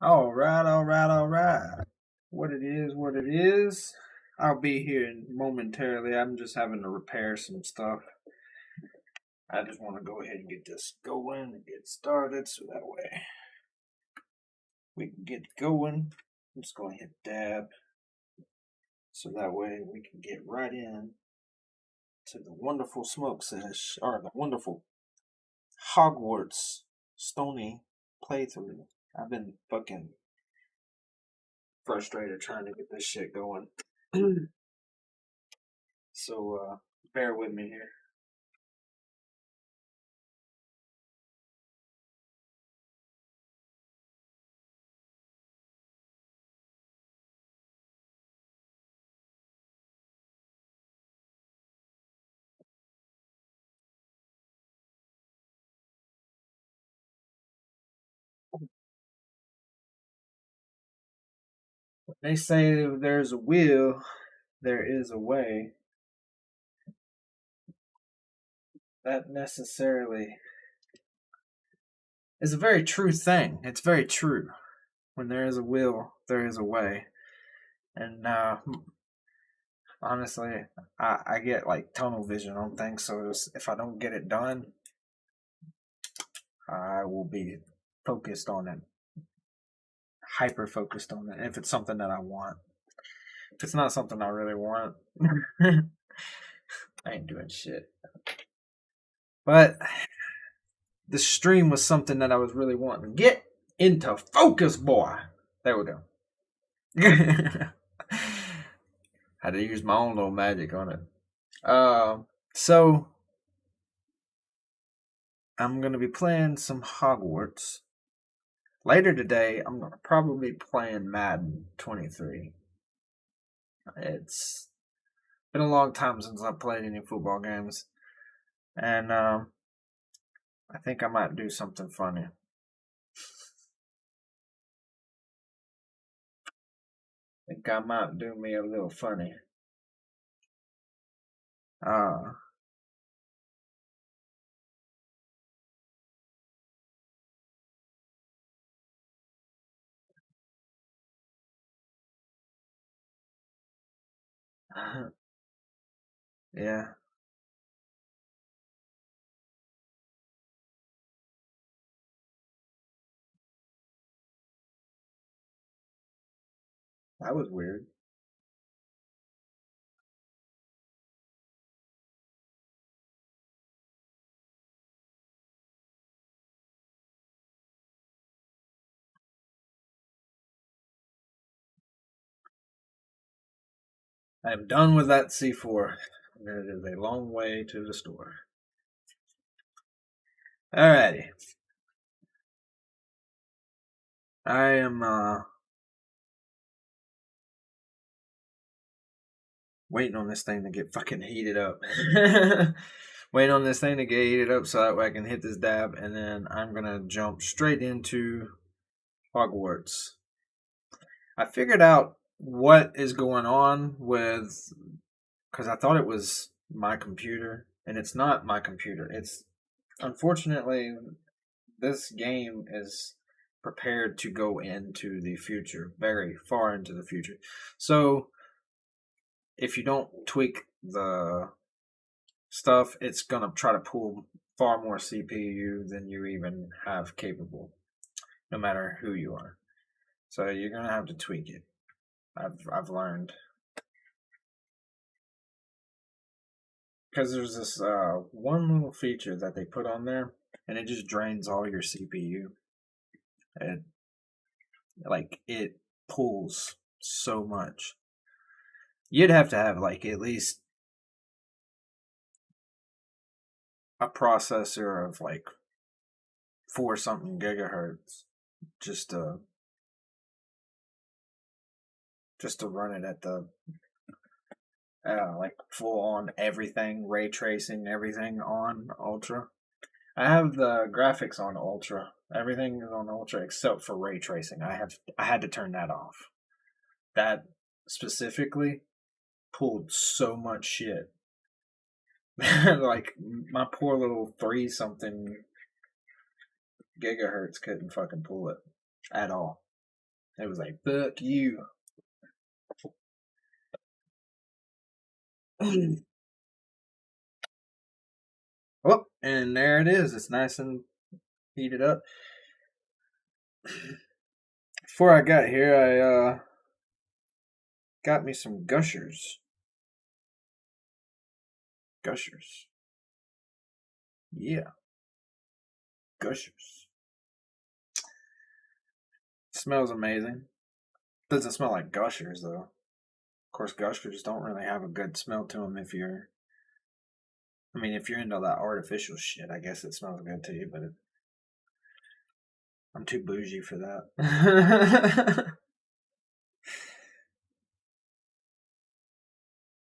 All right, all right, all right. What it is, what it is. I'll be here momentarily. I'm just having to repair some stuff. I just want to go ahead and get this going and get started so that way we can get going. I'm just going to hit dab so that way we can get right in to the wonderful smoke sesh or the wonderful Hogwarts stoney playthrough. I've been fucking frustrated trying to get this shit going. So bear with me here. They say if there's a will, there is a way. That necessarily is a very true thing. It's very true. When there is a will, there is a way. And honestly, I get like tunnel vision on things. So if I don't get it done, I will be focused on it, hyper focused on it. If it's something that I want, if it's not something I really want, I ain't doing shit. But the stream was something that I was really wanting. Get into focus, boy. There we go. Had to use my own little magic on it. So I'm gonna be playing some Hogwarts. Later today, I'm gonna probably be playing Madden 23. It's been a long time since I played any football games, and I think I might do something funny. I think I might do me a little funny. Uh, yeah, that was weird. I am done with that C4. It is a long way to the store. Alrighty. I am waiting on this thing to get fucking heated up. Waiting on this thing to get heated up so that way I can hit this dab and then I'm gonna jump straight into Hogwarts. I figured out what is going on with because I thought it was my computer and it's not my computer. It's unfortunately this game is prepared to go into the future, very far into the future. So if you don't tweak the stuff, it's gonna try to pull far more CPU than you even have capable, no matter who you are. So you're gonna have to tweak it. I've learned because there's this one little feature that they put on there, and it just drains all your CPU. It it pulls so much. You'd have to have like at least a processor of like 4 something gigahertz just to run it at the like full on everything, ray tracing everything on ultra. I have the graphics on ultra. Everything is on ultra except for ray tracing. I had to turn that off. That specifically pulled so much shit. Like my poor little 3 something gigahertz couldn't fucking pull it at all. It was like, fuck you. Oh, and there it is. It's nice and heated up. Before I got here, I got me some gushers. Gushers. Yeah, gushers. Smells amazing. Doesn't smell like gushers though. Of course, gushers don't really have a good smell to them if you're. I mean, if you're into that artificial shit, I guess it smells good to you, but I'm too bougie for that.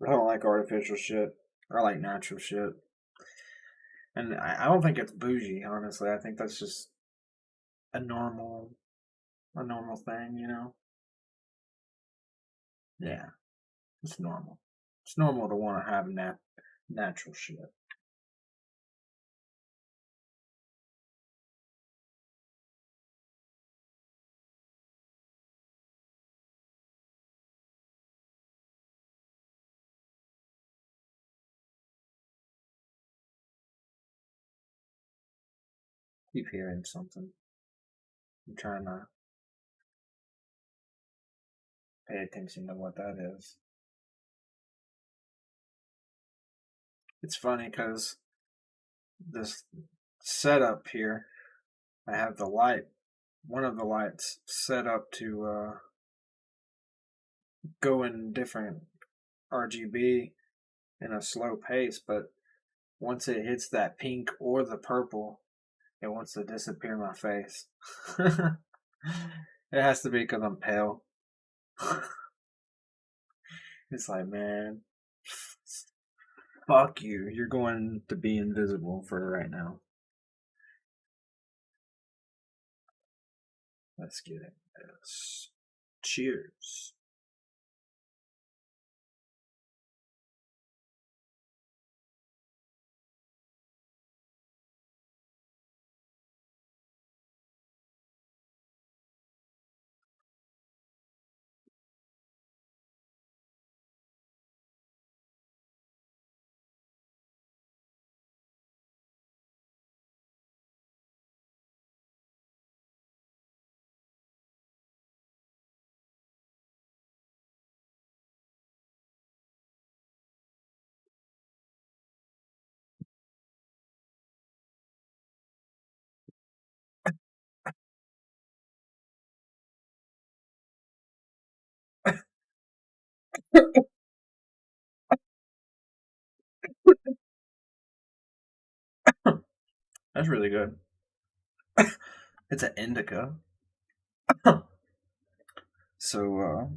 I don't like artificial shit. I like natural shit. And I don't think it's bougie, honestly. I think that's just a normal thing, you know? Yeah, it's normal. It's normal to want to have natural shit. Keep hearing something. I'm trying to pay attention to what that is. It's funny because this setup here, I have the light, one of the lights set up to go in different RGB in a slow pace, but once it hits that pink or the purple, it wants to disappear my face. It has to be because I'm pale. It's like, man, fuck you. You're going to be invisible for right now. Let's get it. Yes. Cheers. That's really good. It's an indica. So,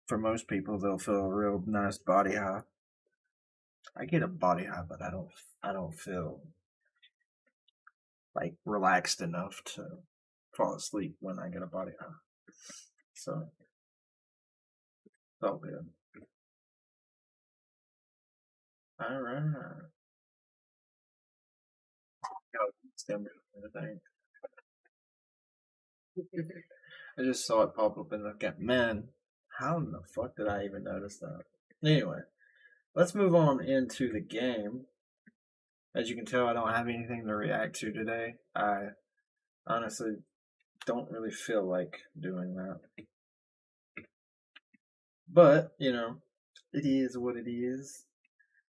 for most people, they'll feel a real nice body high. I get a body high, but I don't feel like relaxed enough to fall asleep when I get a body high. So, felt good. All right. Got stammer the thing. I just saw it pop up in the cap. Man, how in the fuck did I even notice that? Anyway, let's move on into the game. As you can tell, I don't have anything to react to today. I honestly don't really feel like doing that. But, you know, it is what it is.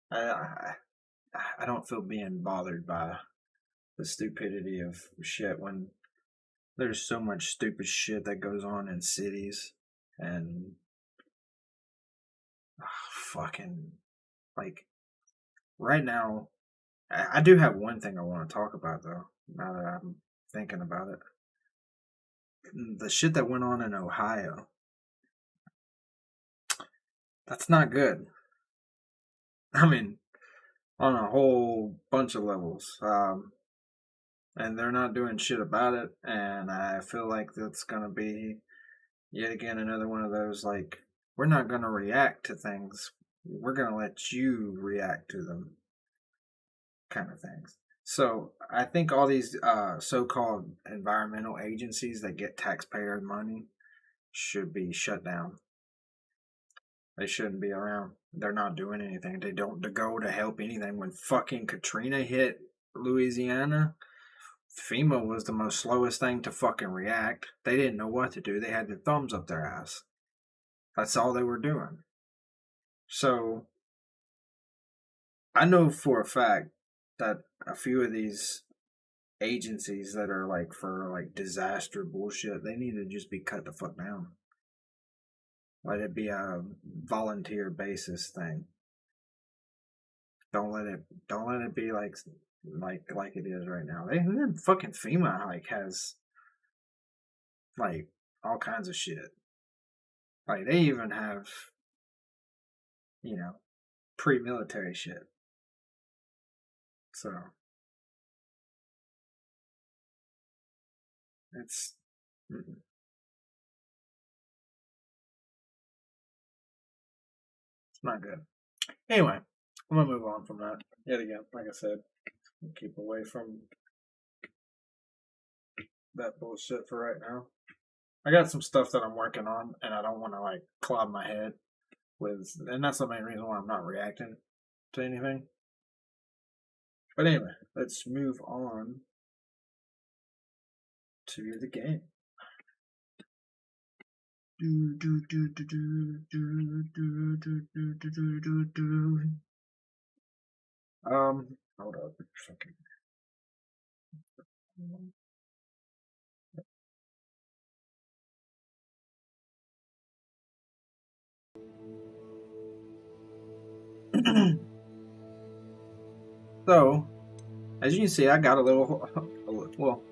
I, I, I don't feel being bothered by the stupidity of shit when there's so much stupid shit that goes on in cities and fucking like right now I do have one thing I want to talk about though, now that I'm thinking about it. The shit that went on in Ohio. That's not good. I mean, on a whole bunch of levels. And they're not doing shit about it. And I feel like that's gonna be yet again another one of those like we're not gonna react to things. We're gonna let you react to them kind of things. So I think all these so-called environmental agencies that get taxpayer money should be shut down. They shouldn't be around. They're not doing anything. They don't go to help anything. When fucking Katrina hit Louisiana, FEMA was the most slowest thing to fucking react. They didn't know what to do. They had their thumbs up their ass. That's all they were doing. So I know for a fact that a few of these agencies that are like for like disaster bullshit, they need to just be cut the fuck down. Let it be a volunteer basis thing. Don't let it be like it is right now. They fucking FEMA like has like all kinds of shit. Like they even have, you know, pre-military shit. So it's not good. Anyway, I'm gonna move on from that. Yet again, like I said, keep away from that bullshit for right now. I got some stuff that I'm working on, and I don't want to like cloud my head with, and that's the main reason why I'm not reacting to anything. But anyway, let's move on to the game. Hold up. Fucking. So, as you can see, I got a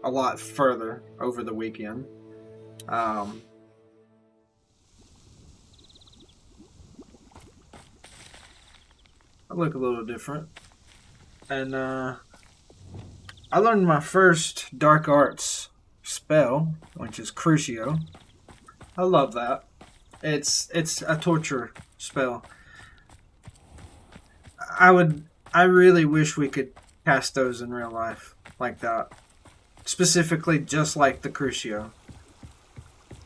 lot further over the weekend. I look a little different. And, I learned my first dark arts spell, which is Crucio. I love that. It's a torture spell. I really wish we could cast those in real life like that. Specifically just like the Crucio.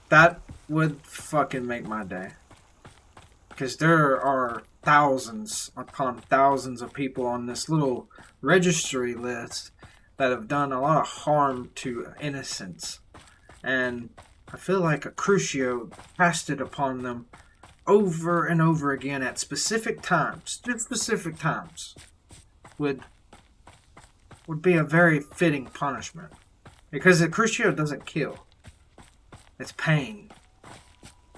That would fucking make my day. Because there are thousands upon thousands of people on this little registry list that have done a lot of harm to innocents. And I feel like a Crucio casted upon them over and over again at specific times, just specific times, would be a very fitting punishment. Because the Crucio doesn't kill. It's pain.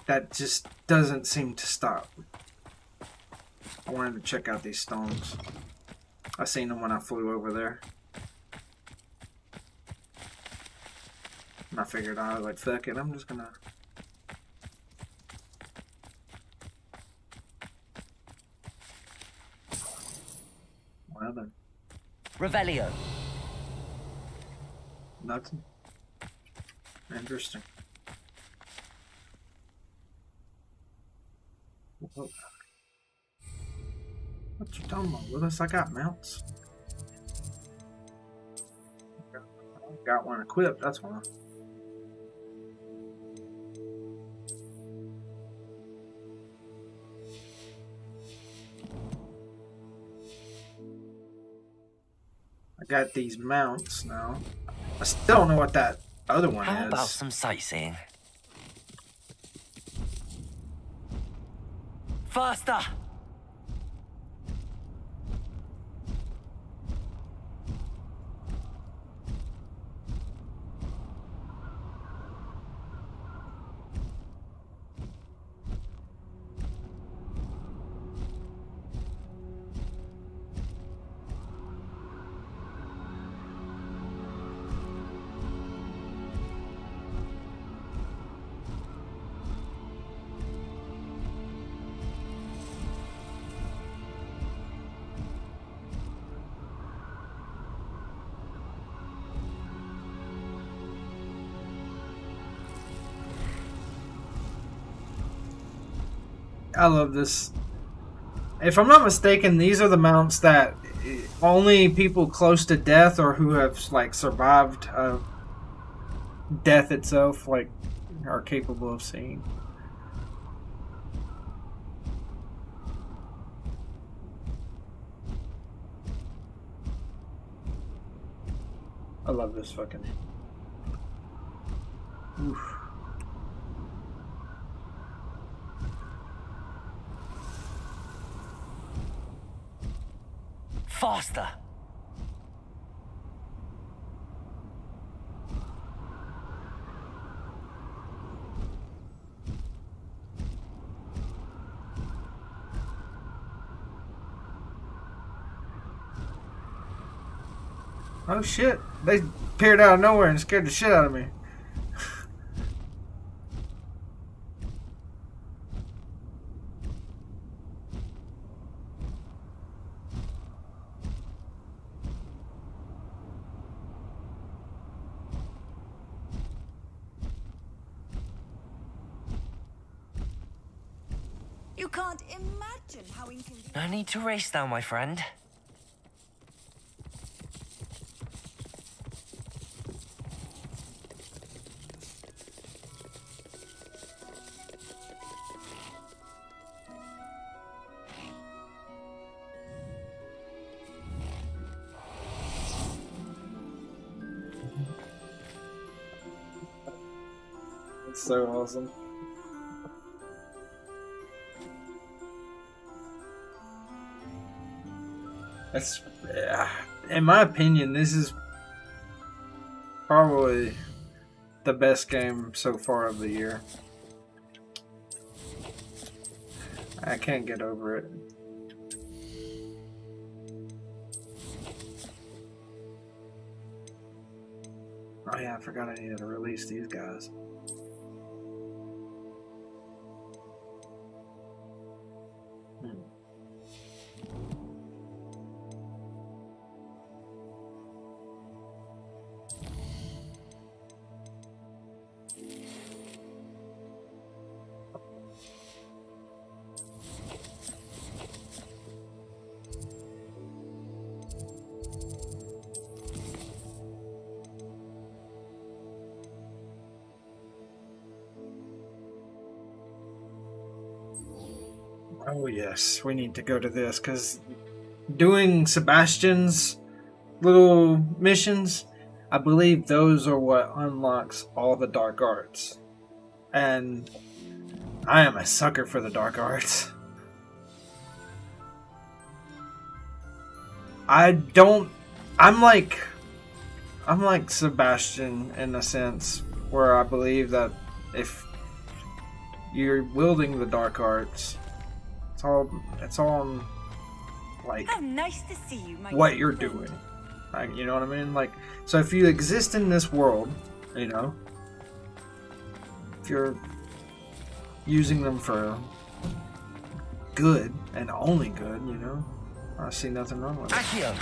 That just doesn't seem to stop. I wanted to check out these stones. I seen them when I flew over there. And I figured I was like, fuck it, I'm just gonna... Well then. Revelio. Nothing. Interesting. Whoa. What you talking about, Willis? I got mounts. Got one equipped, that's why. I got these mounts now. I still don't know what that other one is. How about some sightseeing? Faster! I love this. If I'm not mistaken, these are the mounts that only people close to death or who have like survived death itself, like, are capable of seeing. I love this fucking. Oof. Faster. Oh shit! They appeared out of nowhere and scared the shit out of me. You can't imagine how inconvenient. No need to race now, my friend. It's so awesome. That's, in my opinion, this is probably the best game so far of the year. I can't get over it. Oh yeah, I forgot I needed to release these guys. Oh yes, we need to go to this, because doing Sebastian's little missions, I believe those are what unlocks all the dark arts. And I am a sucker for the dark arts. I'm like Sebastian in a sense, where I believe that if you're wielding the dark arts, it's all on, like, How nice to see you, my what young you're friend. doing. Like, you know what I mean? Like, so if you exist in this world, you know, if you're using them for good and only good, you know, I see nothing wrong with it. Accio.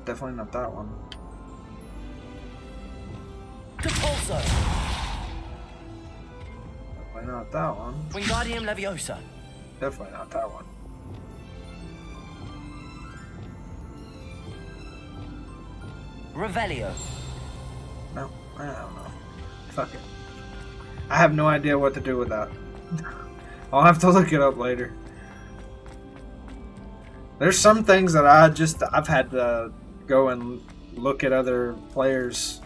Definitely not that one. Compulso. Definitely not that one. Wingardium Leviosa. Definitely not that one. Revelio. No, I don't know. Fuck it. I have no idea what to do with that. I'll have to look it up later. There's some things that I've had to go and look at other players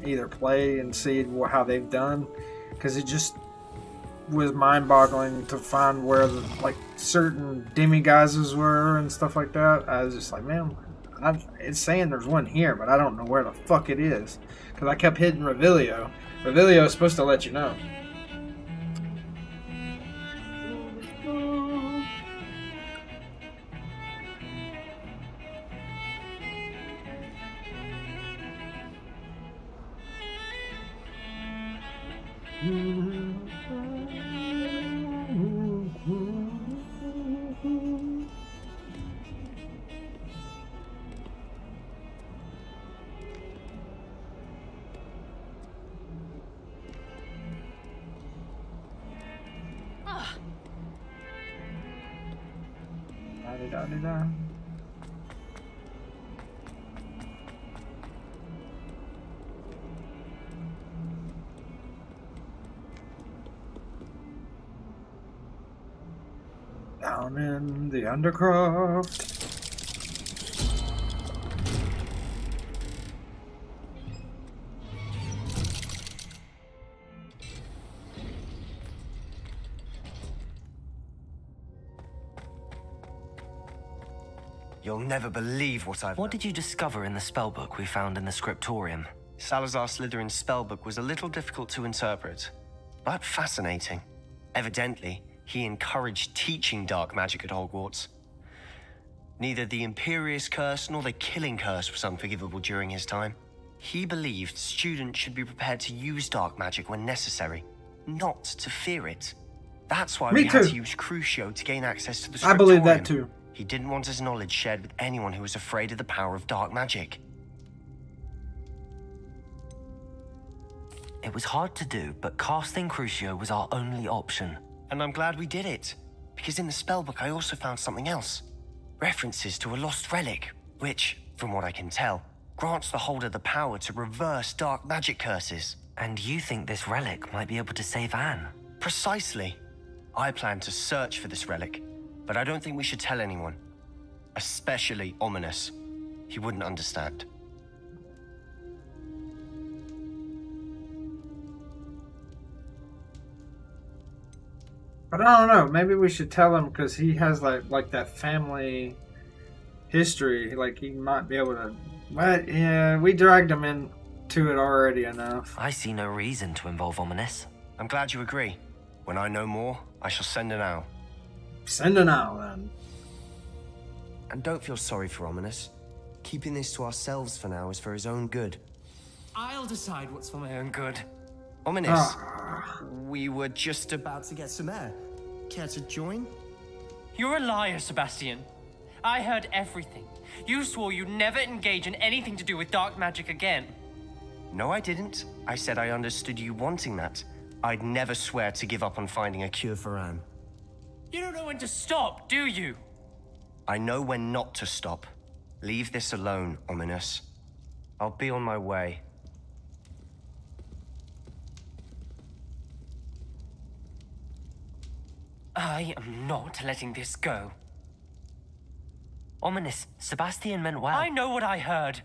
either play and see how they've done, because it just was mind-boggling to find where the, like, certain demiguises were and stuff like that. I was just like, man, it's saying there's one here, but I don't know where the fuck it is, because I kept hitting Revelio. Revelio is supposed to let you know. La-di-da-di-da. Down in the Undercroft. You'll never believe what I've... What did you discover in the spellbook we found in the scriptorium? Salazar Slytherin's spellbook was a little difficult to interpret, but fascinating. Evidently, he encouraged teaching dark magic at Hogwarts. Neither the Imperious Curse nor the Killing Curse was unforgivable during his time. He believed students should be prepared to use dark magic when necessary, not to fear it. That's why we had to use Crucio to gain access to the scriptorium. I believe that too. He didn't want his knowledge shared with anyone who was afraid of the power of dark magic. It was hard to do, but casting Crucio was our only option. And I'm glad we did it, because in the spellbook I also found something else. References to a lost relic, which, from what I can tell, grants the holder the power to reverse dark magic curses. And you think this relic might be able to save Anne? Precisely. I plan to search for this relic, but I don't think we should tell anyone. Especially Ominous. He wouldn't understand. But I don't know. Maybe we should tell him because he has like that family history. Like he might be able to. But yeah, we dragged him into it already enough. I see no reason to involve Ominous. I'm glad you agree. When I know more, I shall send an owl. Send an owl then. And don't feel sorry for Ominous. Keeping this to ourselves for now is for his own good. I'll decide what's for my own good. Ominous, we were just about to get some air. Care to join? You're a liar, Sebastian. I heard everything. You swore you'd never engage in anything to do with dark magic again. No, I didn't. I said I understood you wanting that. I'd never swear to give up on finding a cure for Anne. You don't know when to stop, do you? I know when not to stop. Leave this alone, Ominous. I'll be on my way. I am not letting this go. Ominous, Sebastian meant well. I know what I heard.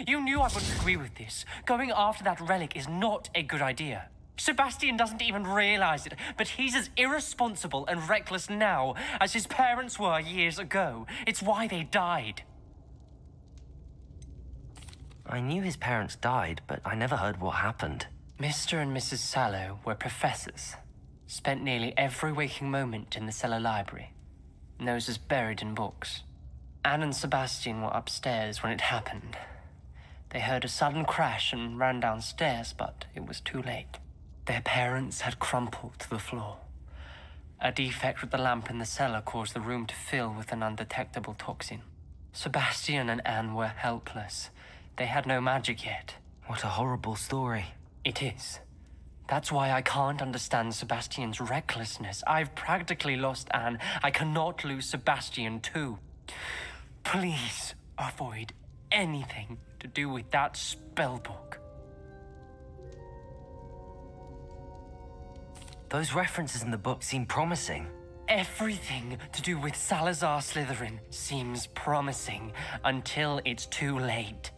You knew I wouldn't agree with this. Going after that relic is not a good idea. Sebastian doesn't even realize it, but he's as irresponsible and reckless now as his parents were years ago. It's why they died. I knew his parents died, but I never heard what happened. Mr. and Mrs. Sallow were professors. Spent nearly every waking moment in the cellar library. Noses buried in books. Anne and Sebastian were upstairs when it happened. They heard a sudden crash and ran downstairs, but it was too late. Their parents had crumpled to the floor. A defect with the lamp in the cellar caused the room to fill with an undetectable toxin. Sebastian and Anne were helpless. They had no magic yet. What a horrible story. It is. That's why I can't understand Sebastian's recklessness. I've practically lost Anne. I cannot lose Sebastian too. Please avoid anything to do with that spellbook. Those references in the book seem promising. Everything to do with Salazar Slytherin seems promising until it's too late.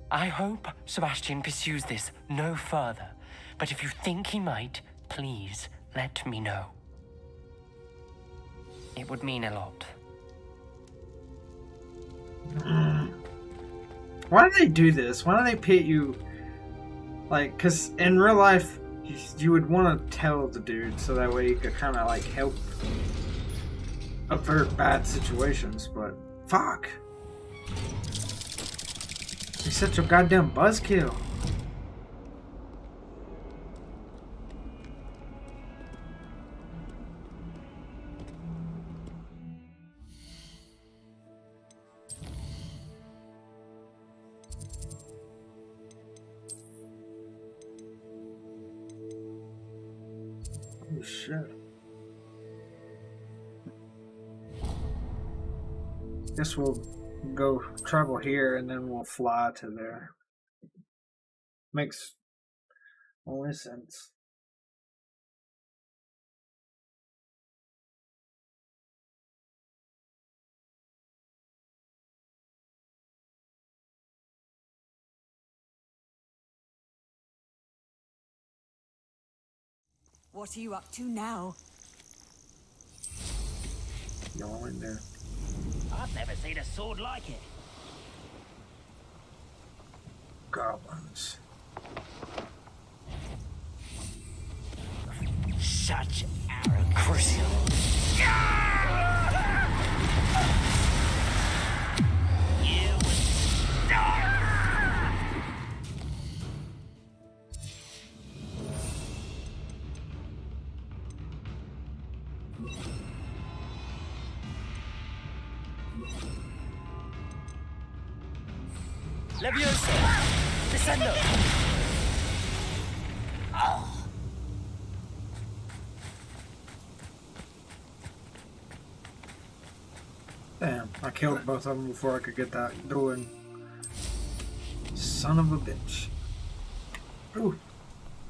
I hope Sebastian pursues this no further, but if you think he might, please let me know. It would mean a lot. Why do they do this? Why do they pit you? Like, because in real life, you would want to tell the dude so that way you could kind of like help avert bad situations, but fuck. He's such a goddamn buzzkill. Oh shit. Guess we'll go travel here and then we'll fly to there. Makes only sense. What are you up to now? Go in there. I've never seen a sword like it. Goblins. Such arrogance. Crucial. You would die. Levioso! Descendo! Damn, I killed both of them before I could get that going. Son of a bitch. Ooh.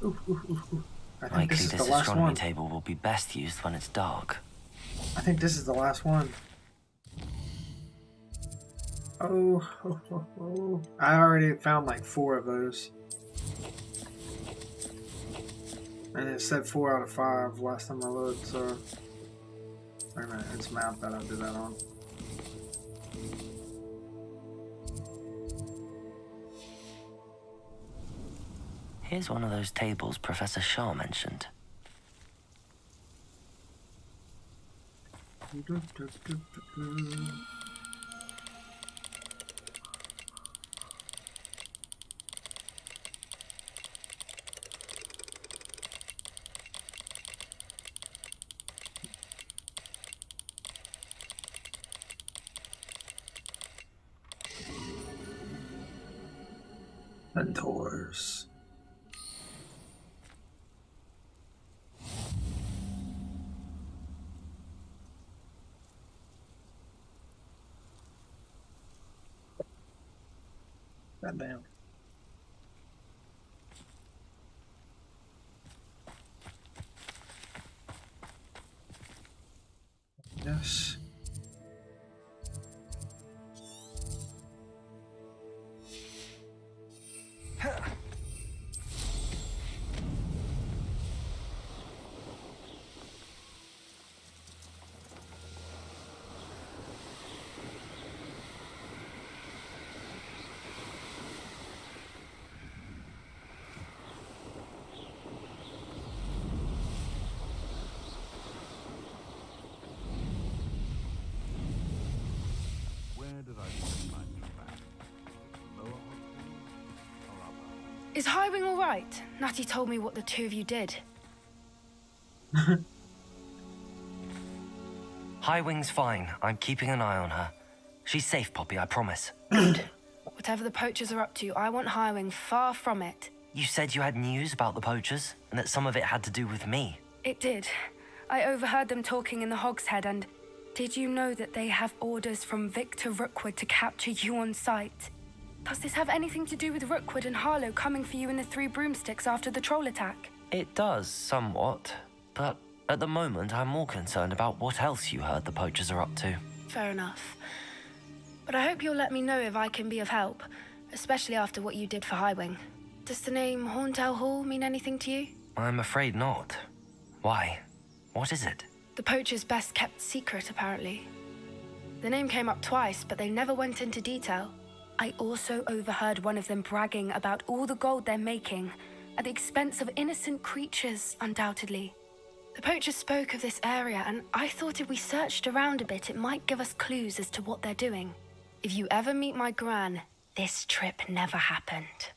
Ooh, ooh, ooh, ooh. I think Likely this is this the last astronomy one. table will be best used when it's dark. I think this is the last one. Oh, oh, oh, oh. I already found like 4 of those. And it said 4 out of 5 last time I looked, so... Wait a minute, it's map that I did that on. Here's one of those tables Professor Shaw mentioned. And doors. Goddamn. Yes. Is Highwing all right? Natty told me what the two of you did. Highwing's fine. I'm keeping an eye on her. She's safe, Poppy, I promise. Good. Whatever the poachers are up to, I want Highwing far from it. You said you had news about the poachers, and that some of it had to do with me. It did. I overheard them talking in the Hogshead, and did you know that they have orders from Victor Rookwood to capture you on sight? Does this have anything to do with Rookwood and Harlow coming for you in the Three Broomsticks after the troll attack? It does, somewhat. But at the moment, I'm more concerned about what else you heard the poachers are up to. Fair enough. But I hope you'll let me know if I can be of help, especially after what you did for Highwing. Does the name Horntail Hall mean anything to you? I'm afraid not. Why? What is it? The poacher's best kept secret, apparently. The name came up twice, but they never went into detail. I also overheard one of them bragging about all the gold they're making, at the expense of innocent creatures, undoubtedly. The poachers spoke of this area, and I thought if we searched around a bit, it might give us clues as to what they're doing. If you ever meet my gran, this trip never happened.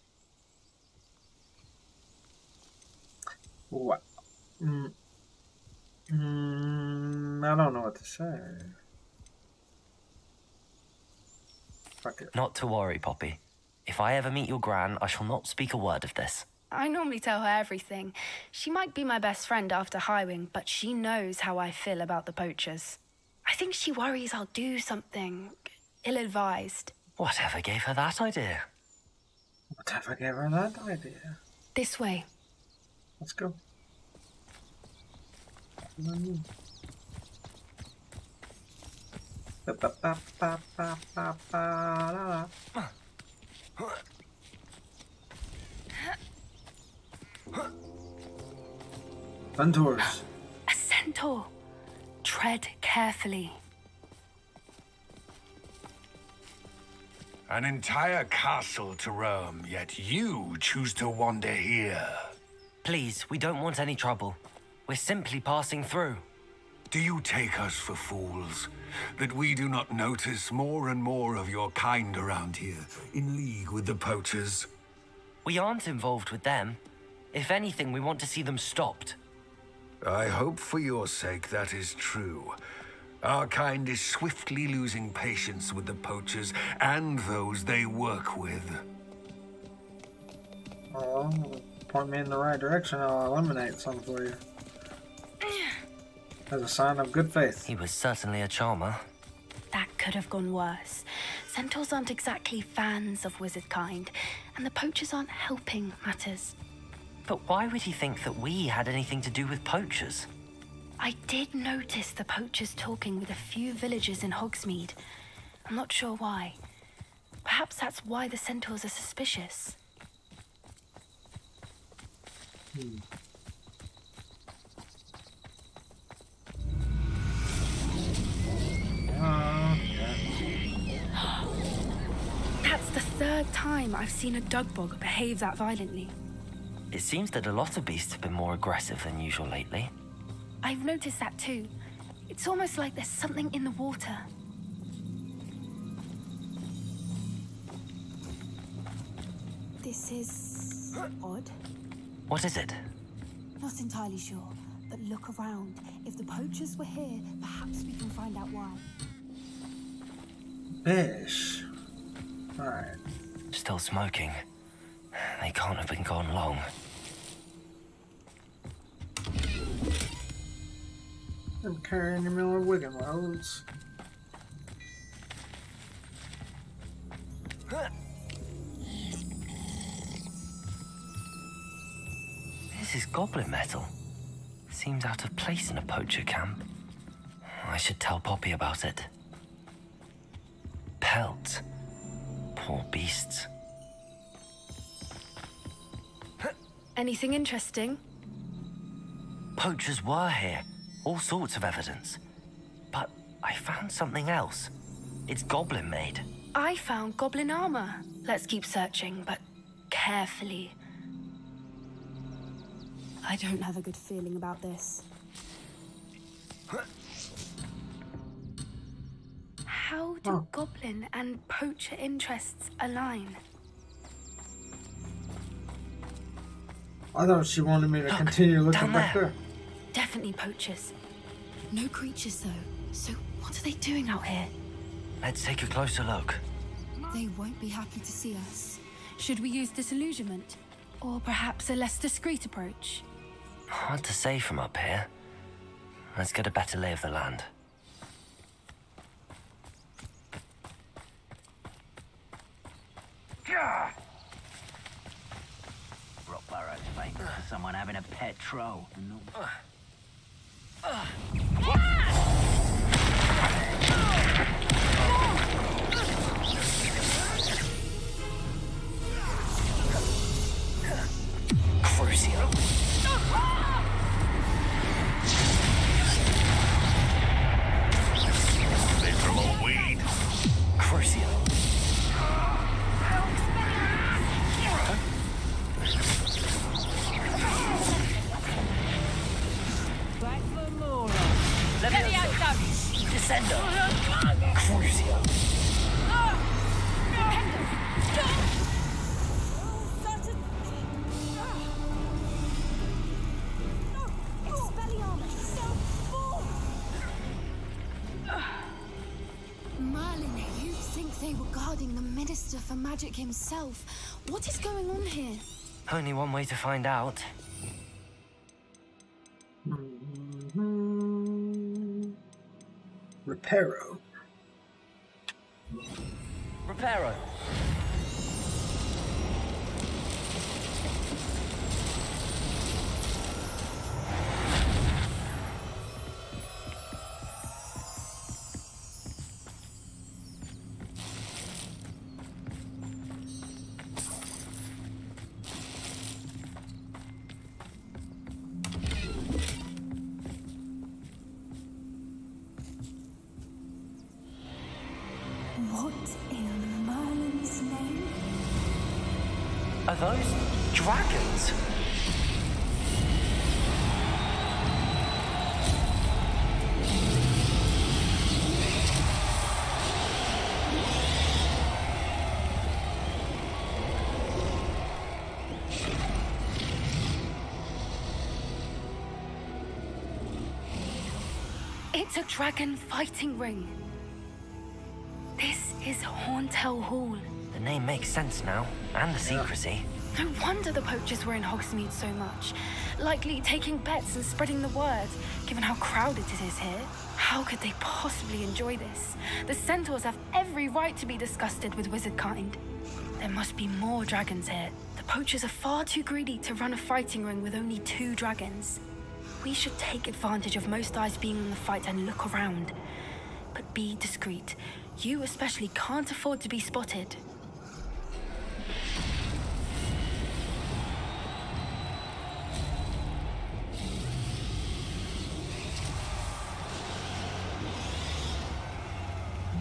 What? I don't know what to say. Fuck it. Not to worry, Poppy. If I ever meet your gran, I shall not speak a word of this. I normally tell her everything. She might be my best friend after Highwing, but she knows how I feel about the poachers. I think she worries I'll do something ill-advised. Whatever gave her that idea? Whatever gave her that idea? This way. Let's go. Centaurs. A centaur. Tread carefully. An entire castle to roam, yet you choose to wander here. Please, we don't want any trouble. We're simply passing through. Do you take us for fools? That we do not notice more and more of your kind around here, in league with the poachers? We aren't involved with them. If anything, we want to see them stopped. I hope for your sake that is true. Our kind is swiftly losing patience with the poachers and those they work with. Oh, point me in the right direction, I'll eliminate some for you. As a sign of good faith. He was certainly a charmer. That could have gone worse. Centaurs aren't exactly fans of wizard kind, and the poachers aren't helping matters. But why would he think that we had anything to do with poachers? I did notice the poachers talking with a few villagers in Hogsmeade. I'm not sure why. Perhaps that's why the centaurs are suspicious. That's the third time I've seen a dugbog behave that violently. It seems that a lot of beasts have been more aggressive than usual lately. I've noticed that too. It's almost like there's something in the water. This is odd. What is it? Not entirely sure, but look around. If the poachers were here, perhaps we can find out why. Fish. Alright. Still smoking. They can't have been gone long. I'm carrying your Miller Wigan loads. This is goblin metal. Seems out of place in a poacher camp. I should tell Poppy about it. Pelts. Poor beasts. Anything interesting? Poachers were here. All sorts of evidence. But I found something else. It's goblin made. I found goblin armor. Let's keep searching, but carefully. I don't have a good feeling about this. How do goblin and poacher interests align? I thought she wanted me to continue looking down back there. there. Definitely poachers. No creatures, though. So what are they doing out here? Let's take a closer look. They won't be happy to see us. Should we use disillusionment? Or perhaps a less discreet approach? Hard to say from up here. Let's get a better lay of the land. Rockborough's famous for someone having a pet troll. Crucio. They from a weed. Crucio. Back for more. Descendo. Crucio. Merlin, you'd think they were guarding the Minister for Magic himself. What is going on here? Only one way to find out. Reparo. Pharaoh. What in Merlin's name? Are those dragons? It's a dragon fighting ring. This is Horntail Hall. The name makes sense now, and the secrecy. No wonder the poachers were in Hogsmeade so much. Likely taking bets and spreading the word, given how crowded it is here. How could they possibly enjoy this? The centaurs have every right to be disgusted with wizard kind. There must be more dragons here. The poachers are far too greedy to run a fighting ring with only 2 dragons. We should take advantage of most eyes being on the fight and look around. But be discreet. You especially can't afford to be spotted.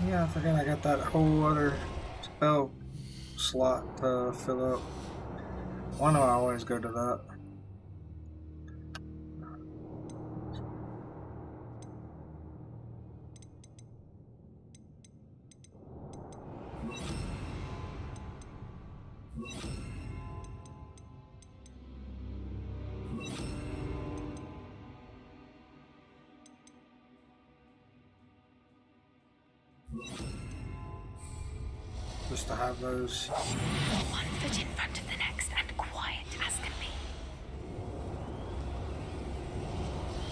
Yeah, I forgot I got that whole other spell slot to fill up. Why do I always go to that? Just to have those. One foot in front of the next and quiet as can be.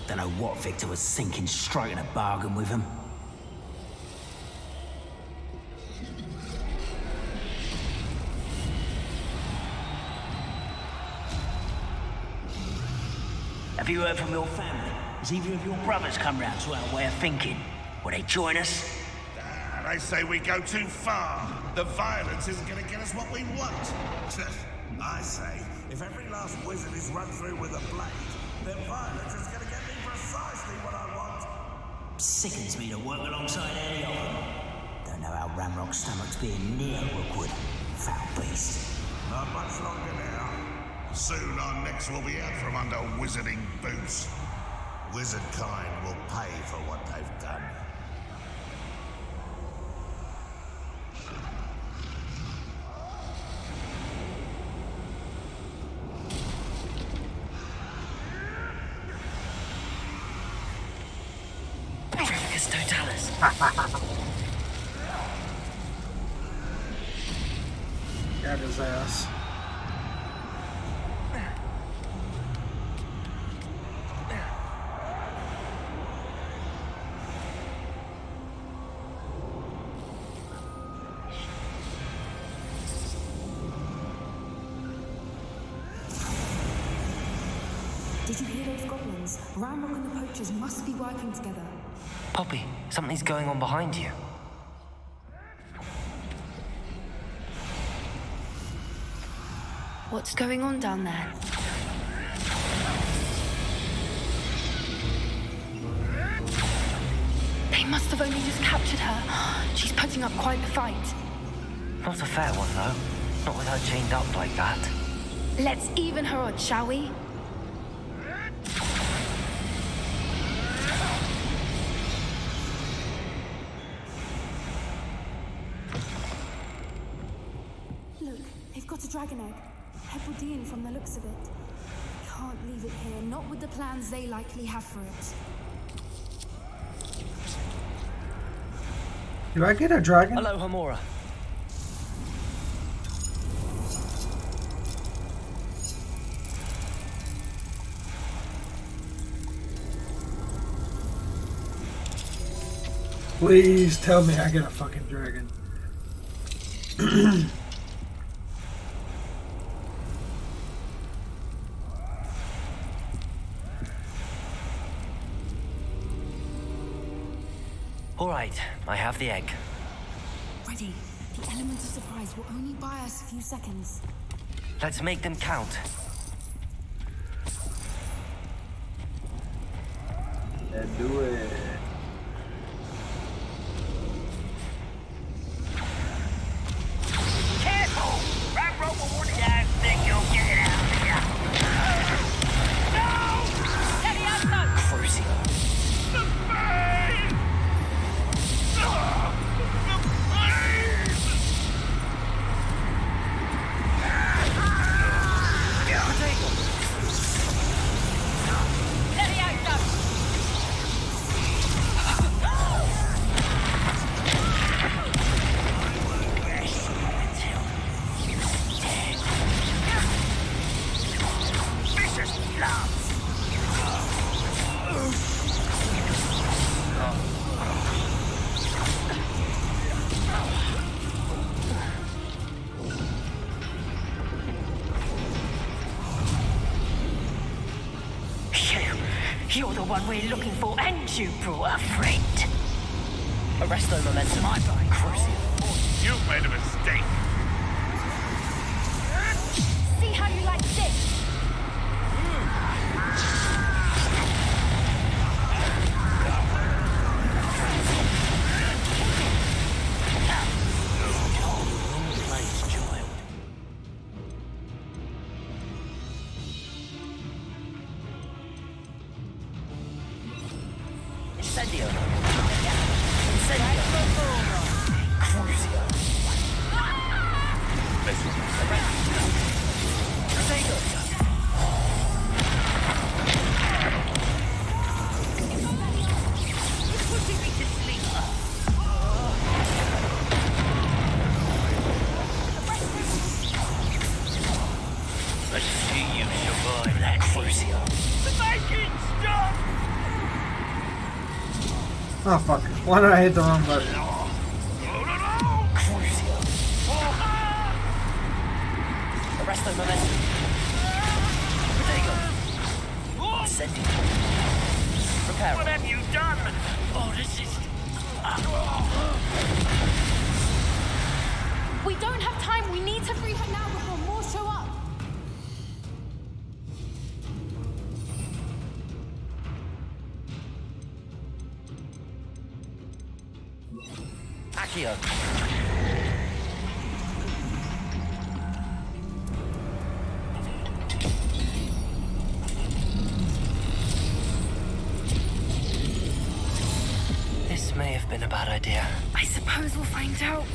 Don't know what Victor was thinking, striking a bargain with him. Have you heard from your family? Has either of your brothers come round to our way of thinking? Will they join us? They say we go too far. The violence isn't going to get us what we want. I say, if every last wizard is run through with a blade, then violence is going to get me precisely what I want. Sickens me to work alongside any of them. Don't know how Ramrock's stomach's being near Rookwood. Foul beast. Not much longer now. Soon our necks will be out from under wizarding boots. Wizard kind will pay for what they've done. Totalis. Got his ass. Did you hear those goblins? Ramrock and the poachers must be working together. Poppy, something's going on behind you. What's going on down there? They must have only just captured her. She's putting up quite the fight. Not a fair one, though. Not with her chained up like that. Let's even her odds, shall we? Look, they've got a dragon egg. Hebridean from the looks of it. Can't leave it here, not with the plans they likely have for it. Do I get a dragon? Hello, Hamora. Please tell me I get a fucking dragon. All right, I have the egg. Ready. The element of surprise will only buy us a few seconds. Let's make them count. Let's do it. Careful! Ramrock will want you don't think you'll get it out of here. No! Let me out, though! Crucio. The pain! Oh, the pain! Let me out, though! Vicious love! You're the one we're looking for, and you brought a friend. Arresto momentum. My bike. Crucio. You've made a mistake. See how you like this? Incendio. Incendio. Crucio. Putting me to sleep. Let's see you survive that. Crucio. The making's done! Oh fuck. Why did I hit the wrong button? Crucio. Arresto momentum. Incendio. Repair. What have you done? Oh, this is... We don't have time. We need to free her now before more show up. Accio. This may have been a bad idea. I suppose we'll find out.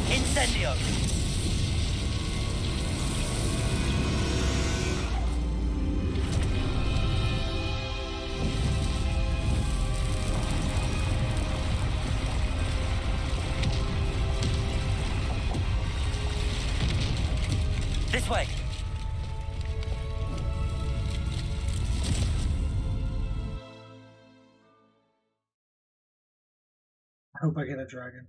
Incendio. This way. I hope I get a dragon.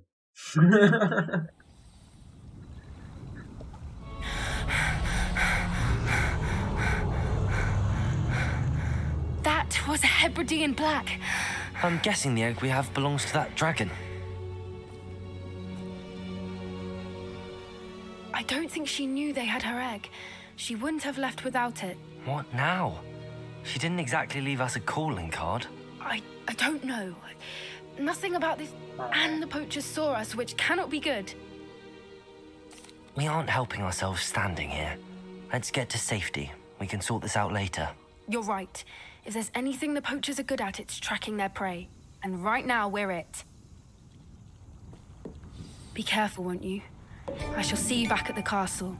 That was a Hebridean black. I'm guessing the egg we have belongs to that dragon. I don't think she knew they had her egg. She wouldn't have left without it. What now? She didn't exactly leave us a calling card. I don't know. Nothing about this. And the poachers saw us, which cannot be good. We aren't helping ourselves standing here. Let's get to safety. We can sort this out later. You're right. If there's anything the poachers are good at, it's tracking their prey. And right now, we're it. Be careful, won't you? I shall see you back at the castle.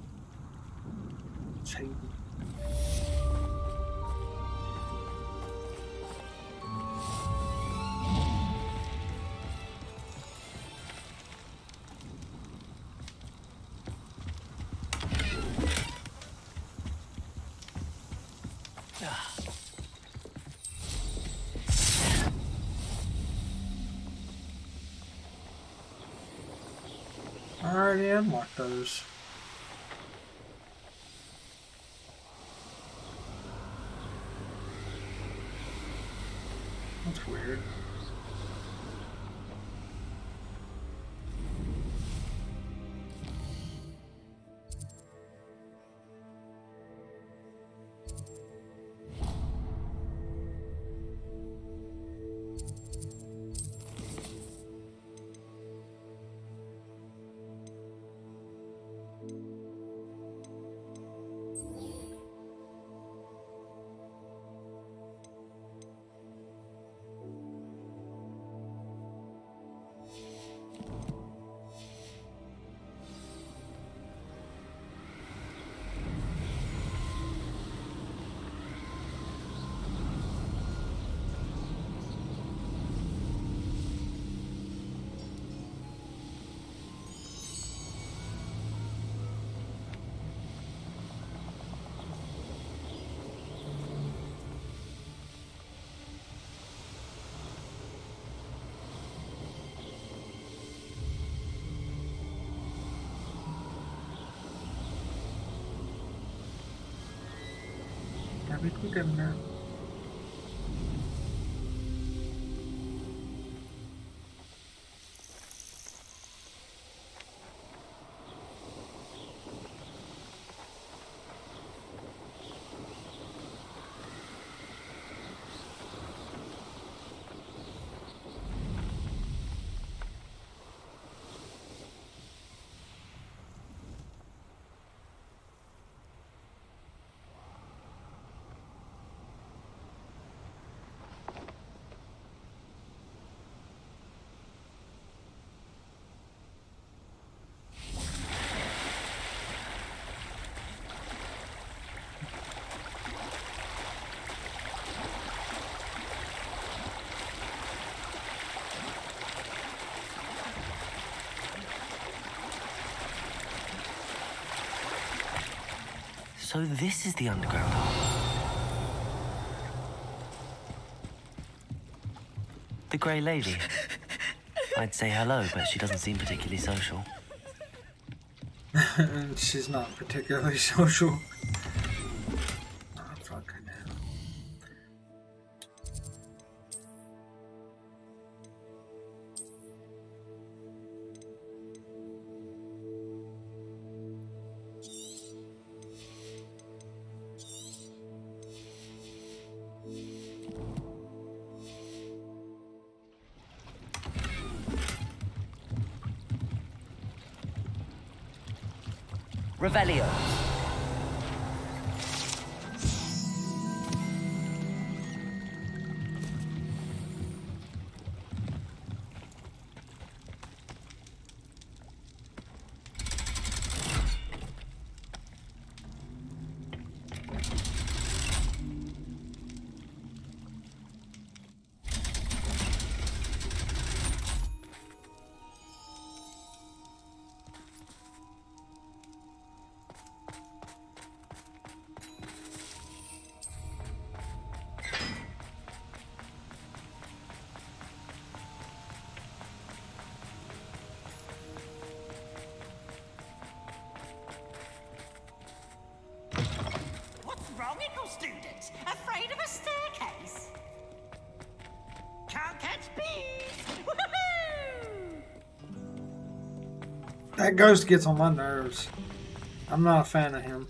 I already unlocked those. That's weird. Itu karena So this is the underground hall. The Grey Lady. I'd say hello, but she doesn't seem particularly social. she's not particularly social. Oh, fucking hell. Revelio. Students, afraid of a staircase? Can't catch bees! Woohoo! That ghost gets on my nerves. I'm not a fan of him.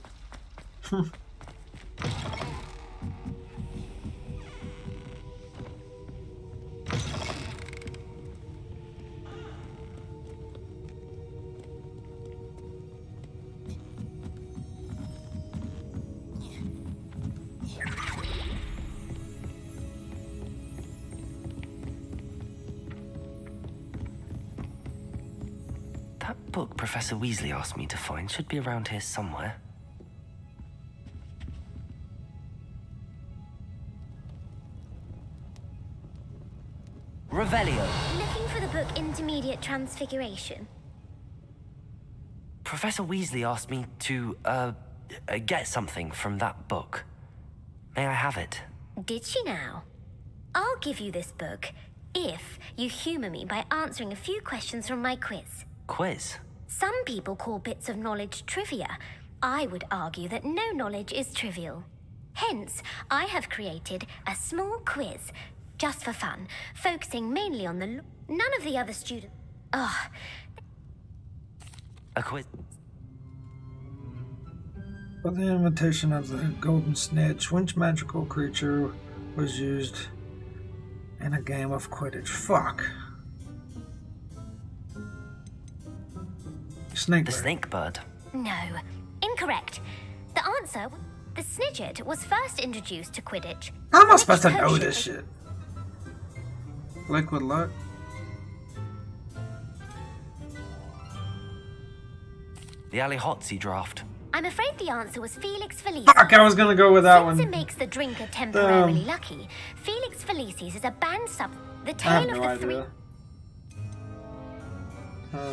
book Professor Weasley asked me to find should be around here somewhere. Revelio. Looking for the book Intermediate Transfiguration? Professor Weasley asked me to, get something from that book. May I have it? Did she now? I'll give you this book if you humor me by answering a few questions from my quiz. Quiz? Some people call bits of knowledge trivia. I would argue that no knowledge is trivial. Hence, I have created a small quiz, just for fun, focusing mainly on the... None of the other students... Ugh. A quiz? For the invitation of the Golden Snitch, which magical creature was used in a game of Quidditch? Fuck. Snake The snake bird. No, incorrect. The answer... The Snidget was first introduced to Quidditch. How am I supposed to know this shit? Liquid luck? The Allihotzi draft. I'm afraid the answer was Felix Felicis. Fuck, I was gonna go with that Since one. it makes the drinker temporarily lucky, Felix Felicis is a banned sub... The tale of the three...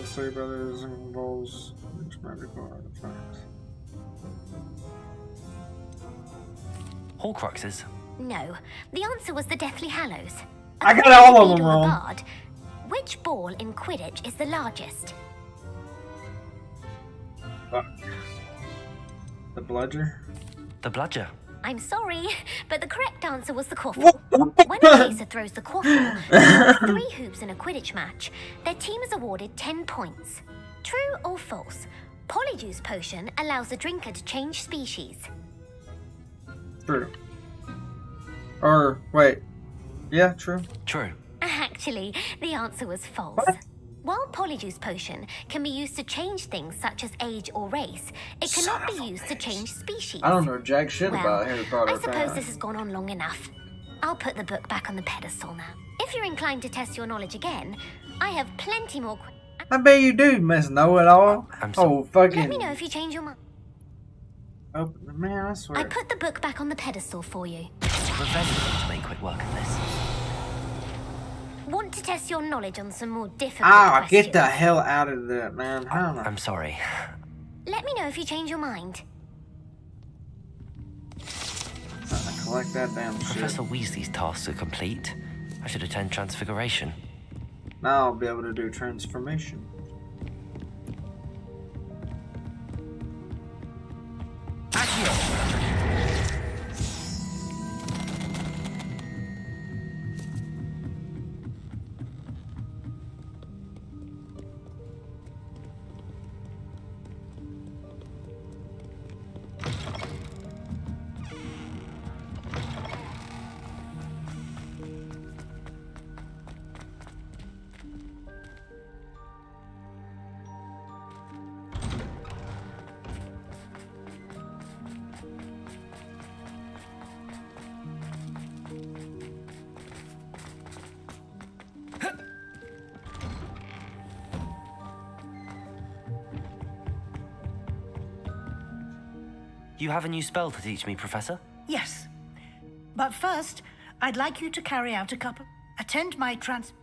Three brothers involves which magical artifacts? Horcruxes. No, the answer was the Deathly Hallows. I got all of them Beedle wrong. the Bard, which ball in Quidditch is the largest? Fuck. The bludger? The bludger. I'm sorry, but the correct answer was the quaffle. When a chaser throws the quaffle, and 3 hoops in a Quidditch match, their team is awarded 10 points. True or false? Polyjuice Potion allows the drinker to change species. True. Or, wait. Yeah, true. True. Actually, the answer was false. What? While Polyjuice Potion can be used to change things such as age or race, it cannot be used to change species. I don't know jack shit Well, about Harry Potter. I suppose apparently. this has gone on long enough. I'll put the book back on the pedestal now. If you're inclined to test your knowledge again, I have plenty more... I bet you do, Miss Know-It-All. I'm sorry. Oh, fucking... Let me know if you change your mind. Oh, man, I swear. I put the book back on the pedestal for you. Revelio to make quick work of this. Want to test your knowledge on some more difficult Ah, questions? get the hell out of there, man. I don't know. I'm sorry. Let me know if you change your mind. Collect that damn shit. Professor Weasley's tasks are complete. I should attend Transfiguration. Now I'll be able to do transformation. You have a new spell to teach me, Professor? Yes. But first, I'd like you to carry out a couple... Attend my trans...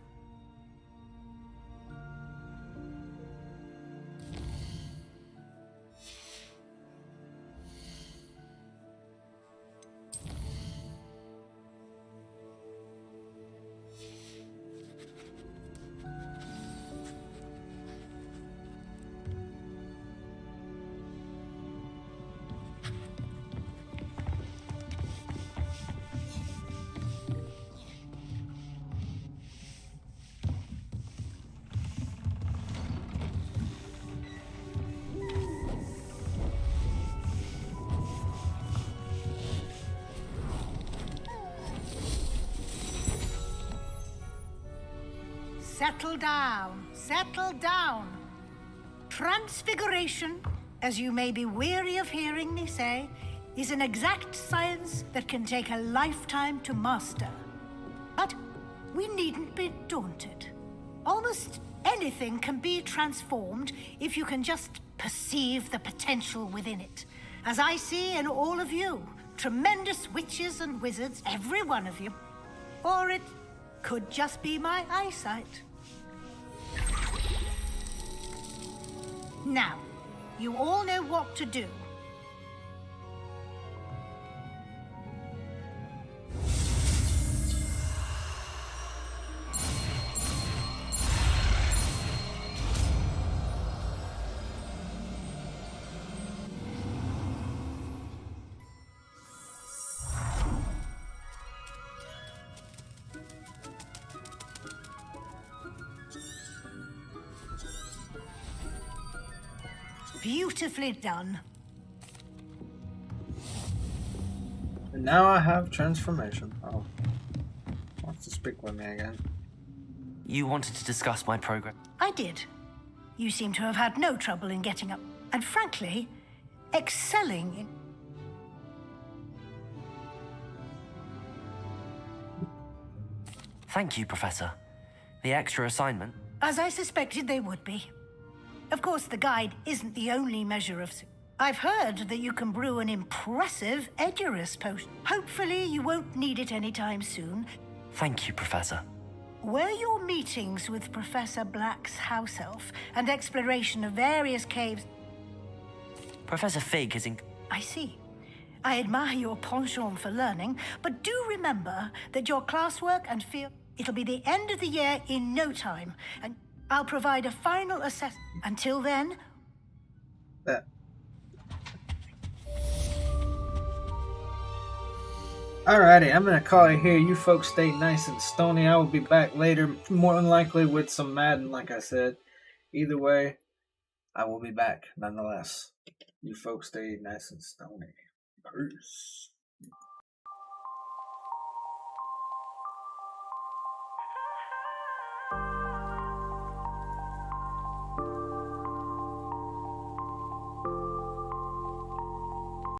Settle down, settle down. Transfiguration, as you may be weary of hearing me say, is an exact science that can take a lifetime to master. But we needn't be daunted. Almost anything can be transformed if you can just perceive the potential within it. As I see in all of you, tremendous witches and wizards, every one of you. Or it could just be my eyesight. Now, you all know what to do. Beautifully done. And now I have transformation. Oh. Wants to speak with me again. You wanted to discuss my progress. I did. You seem to have had no trouble in getting up, and frankly, excelling in... Thank you, Professor. The extra assignment. As I suspected they would be. Of course, the guide isn't the only measure of... I've heard that you can brew an impressive Edurus potion. Hopefully you won't need it anytime soon. Thank you, Professor. Were your meetings with Professor Black's house elf and exploration of various caves... Professor Fig is in... I see. I admire your penchant for learning, but do remember that your classwork and field... It'll be the end of the year in no time, and I'll provide a final assessment. Until then... Alrighty, I'm gonna call it here. You folks stay nice and stony. I will be back later, more than likely with some Madden, like I said. Either way, I will be back nonetheless. You folks stay nice and stony. Peace.